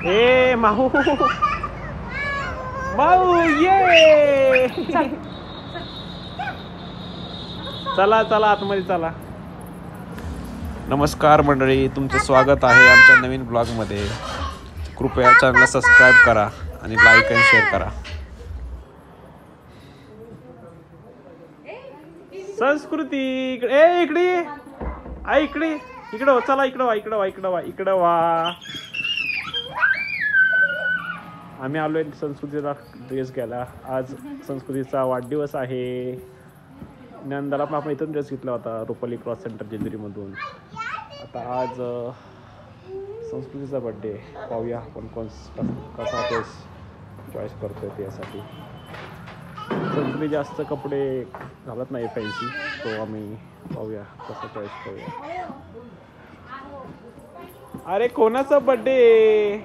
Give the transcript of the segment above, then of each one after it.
ए माहू माऊ ये चला चला आतमध्ये चला. नमस्कार मंडळी, तुमचं स्वागत आहे आमच्या नवीन ब्लॉगमध्ये. कृपया चॅनलला सबस्क्राईब करा आणि लाईक आणि शेअर करा. संस्कृती इकडे इकडे आई इकडे इकडं चला इकडं वा. आम्ही आलोय संस्कृतीला ड्रेस घ्यायला. आज संस्कृतीचा वाढदिवस आहे. नंदाला पण आपण इथून ड्रेस घेतला होता रुपाली क्रॉस सेंटर जेजुरीमधून. आता आज संस्कृतीचा बड्डे. पाहूया आपण कसा ड्रेस चॉईस करतोय त्यासाठी. संस्कृती जास्त कपडे घालत नाही फॅन्सी, तो आम्ही पाहूया कसं चॉईस करूया. अरे कोणाचा बड्डे?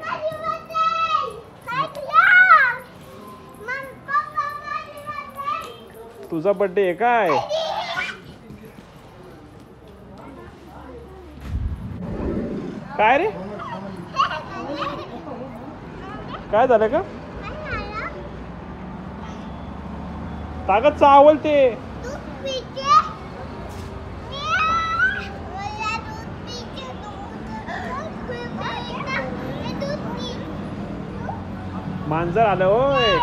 तुझा बड्डे आहे काय? काय रे काय झालं का? ताकद चावलते. मांजर आलं होय.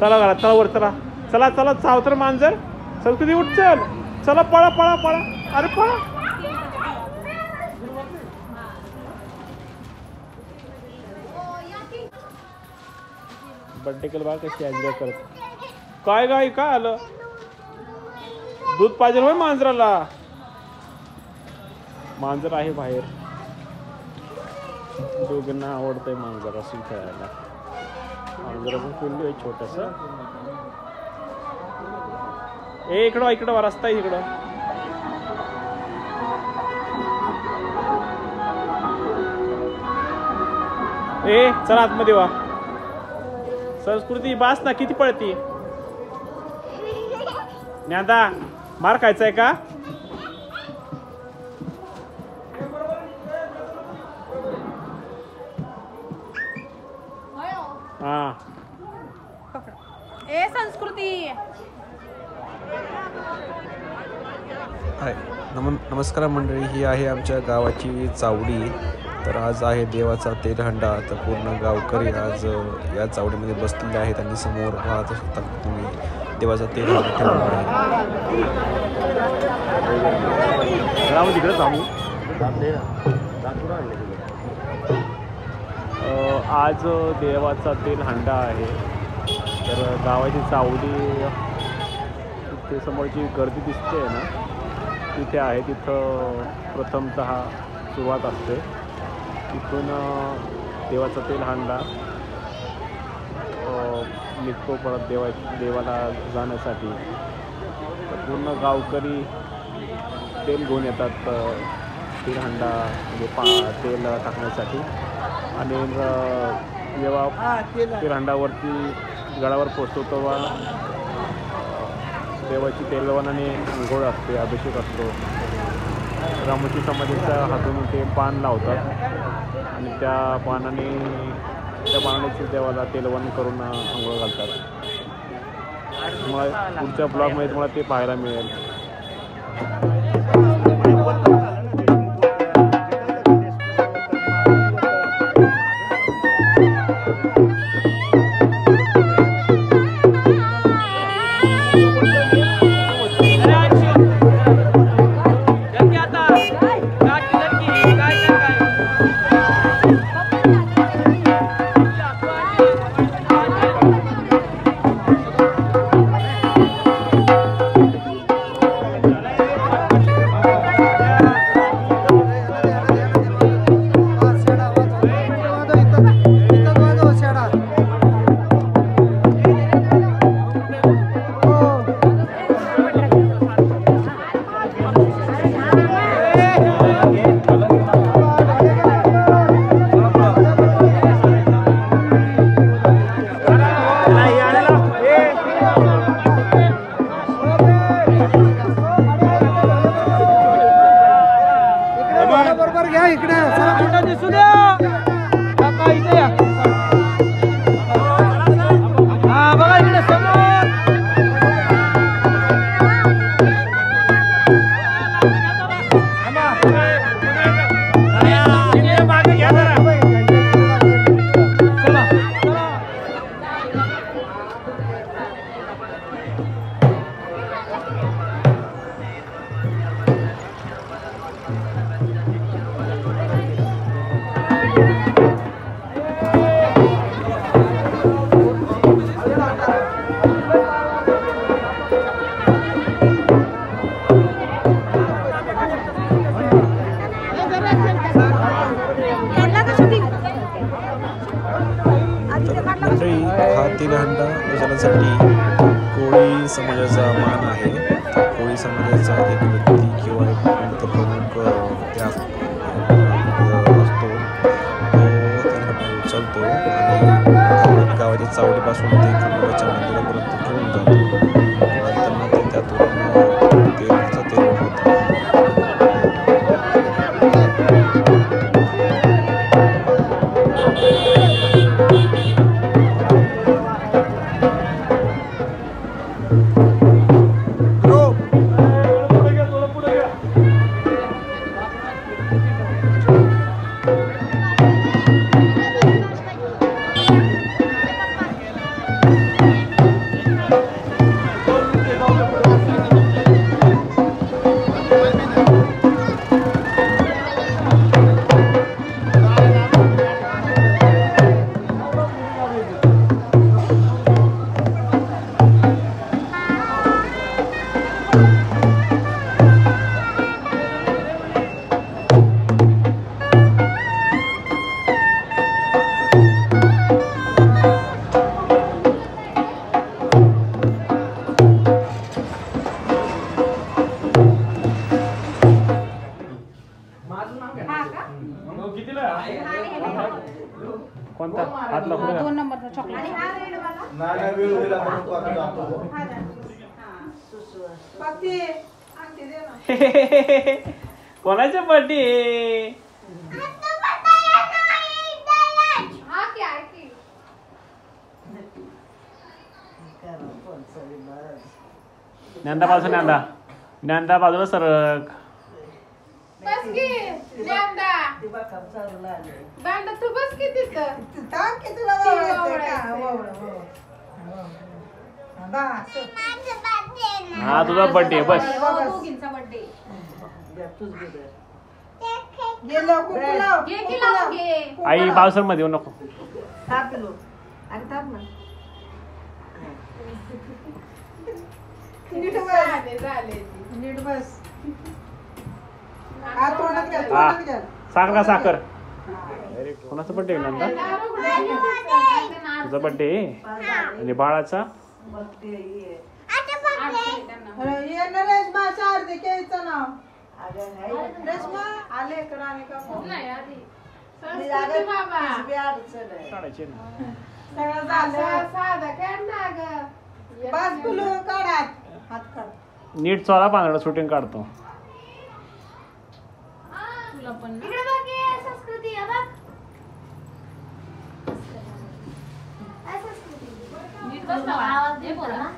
चला घरात चला वर चला चला चला चावतर मांजर. संस्कृती उठ चल चला पळा पळा पळा. अरे पळा. बड्डे केलं बा कशी एन्जॉय करत. काय गाय काय आलं? दूध पाहिजे होय मांजराला. मांजर आहे बाहेर. दोघांना आवडतंय मांजर असून खेळायला. मांजराचं पिल्लू आहे छोटस. ए इकडं वा रस्ता आहे इकडं. ए चला आतमध्ये वा. संस्कृती बास ना, किती पळती? ज्ञादा मार खायचाय का? हा ए संस्कृती. हाय नमस्कार मंडळी, ही आहे आमच्या गावाची चावडी. तर आज आहे देवाचा तेलहंडा. तर पूर्ण गावकरी आज या चावडीमध्ये बसलेले आहेत आणि समोर पाहत शकता तुम्ही देवाचा तेलहंडा ठेवला आहे. आज देवाचा तेलहंडा आहे. तर गावाची चावडी ते समोरची गर्दी दिसते ना, तिथे आहे. तिथं प्रथमतः सुरुवात असते. तिथून देवाचा तेलहंडा निघतो परत देवाला जाण्यासाठी. तर पूर्ण गावकरी तेल घेऊन येतात तेलहंडा म्हणजे तेल टाकण्यासाठी. आणि जेव्हा तेलहंडावरती गडावर पोचतो तेव्हा देवाची तेलवनाने अंघोळ असते, अभिषेक असतो. रामोशी समाजाच्या हातून ते पान लावतात आणि त्या पानाने देवाला तेलवण करून अंघोळ घालतात. तुम्हाला पुढच्या ब्लॉगमध्ये तुम्हाला ते पाहायला मिळेल. मंडळी हा तिलहंडा प्रज्वलनासाठी कोळी समाजाचा मान आहे. कोळी समाजाचा एक व्यक्ती किंवा एक प्रमुख त्या असतो. तो तिलहंडा उचलतो आणि गावाच्या चावडीपासून ते खंडोबाच्या मंदिरापर्यंत घेऊन जातो. नंतर ते त्यातून तेल होतं. कोणता हातला पुढे 2 नंबरचा चॉकलेट कोणाचा बर्थडे? ज्ञानदा बाजूला ज्ञानदा ज्ञानदा बाजूला सरक. बस की ज्ञानदा बांधा तू बस की तिथं हा तुझा बर्थडे बस. दोघींचा बर्थडे घे की लावून घे. आई बावसर मध्ये येऊ नको. नीट बस हा साखर साखर. कोणाचा बर्थडे नंदा? तुझा बर्थडे आणि बाळाचा काढायचे नीट चोरा पांढरा शूटिंग काढतो. तुला पण संस्कृती नीट बस ना, आवाज दे बोला ना.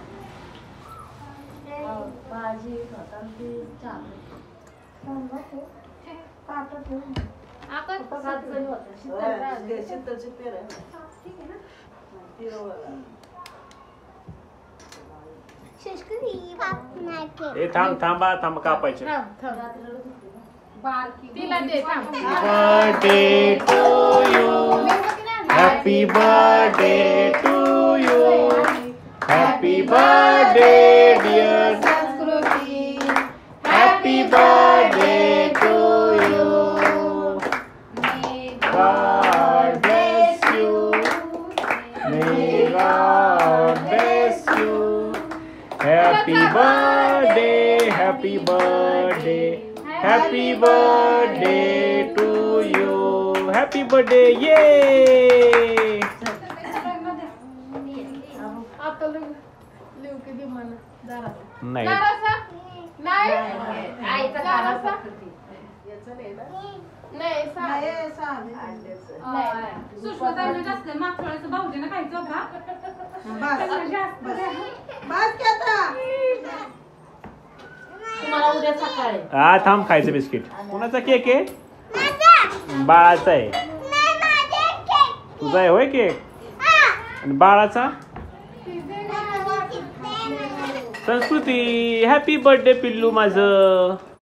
ए थांबा कापायचे. तिला दे birthday to you happy birthday to you happy birthday dear Sanskriti happy birthday to you. God bless you. May God bless you. Happy birthday, happy birthday, happy birthday to you. Happy birthday, yay! आता लिहू किती म्हणा जरा नाही जरासा नाही आईचा जरासा नाही सुष्मिताने जास्त मागच्या वेळेस भाऊजीने खायचं होता. तुम्हाला उद्या सकाळी हा थांब खायचं बिस्किट. कोणाचा केक आहे? बाळाचा आहे. तुझा आहे होय केक? आणि बाळाचा संस्कृती. हॅपी बर्थडे पिल्लू माझं.